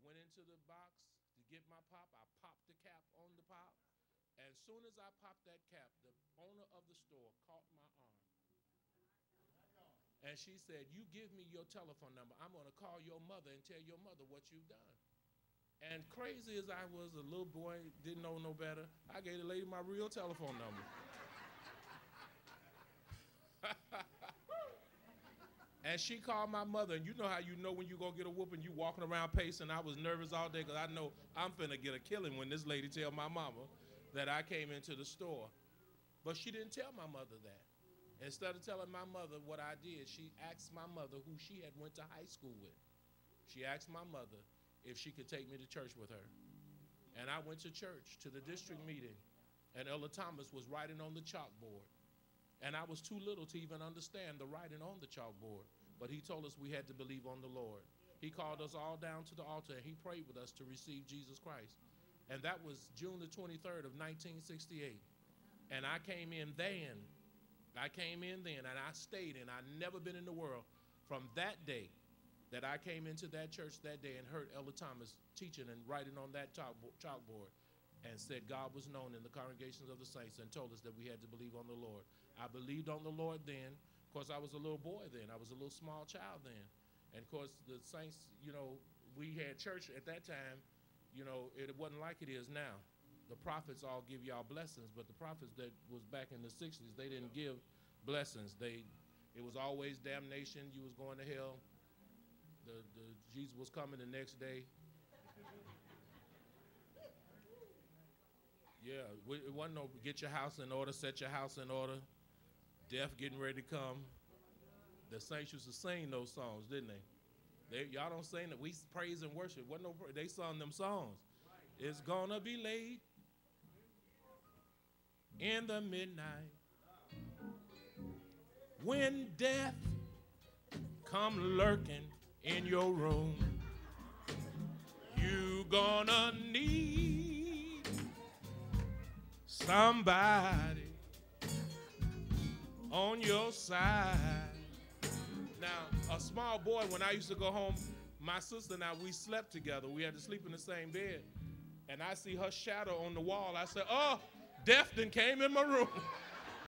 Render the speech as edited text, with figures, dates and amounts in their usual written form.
Went into the box to get my pop. I popped the cap on the pop. As soon as I popped that cap, the owner of the store caught my arm. And she said, you give me your telephone number. I'm going to call your mother and tell your mother what you've done. And crazy as I was, a little boy, didn't know no better, I gave the lady my real telephone number. And she called my mother, and you know how you know when you go get a whooping, you walking around pacing. I was nervous all day because I know I'm finna get a killing when this lady tell my mama that I came into the store. But she didn't tell my mother that. Instead of telling my mother what I did, she asked my mother, who she had went to high school with. She asked my mother if she could take me to church with her. And I went to church, to the district meeting, and Elder Thomas was writing on the chalkboard. And I was too little to even understand the writing on the chalkboard. But he told us we had to believe on the Lord. He called us all down to the altar, and he prayed with us to receive Jesus Christ. And that was June the 23rd of 1968. And I came in then. And I stayed in. I'd never been in the world from that day that I came into that church that day and heard Elder Thomas teaching and writing on that chalkboard and said God was known in the congregations of the saints and told us that we had to believe on the Lord. I believed on the Lord then. Of course, I was a little boy then. I was a little small child then. And, of course, the saints, we had church at that time, it wasn't like it is now. The prophets all give y'all blessings, but the prophets that was back in the 60s, they didn't give blessings. It was always damnation. You was going to hell. Jesus was coming the next day. Yeah, it wasn't no get your house in order, set your house in order, death getting ready to come. The saints used to sing those songs, didn't they? Y'all don't sing that. We praise and worship. Wasn't no they sung them songs. It's gonna be late in the midnight when death come lurking in your room. You gonna need somebody on your side. Now, a small boy, when I used to go home, my sister and I, we slept together. We had to sleep in the same bed. And I see her shadow on the wall. I said, oh, death done came in my room.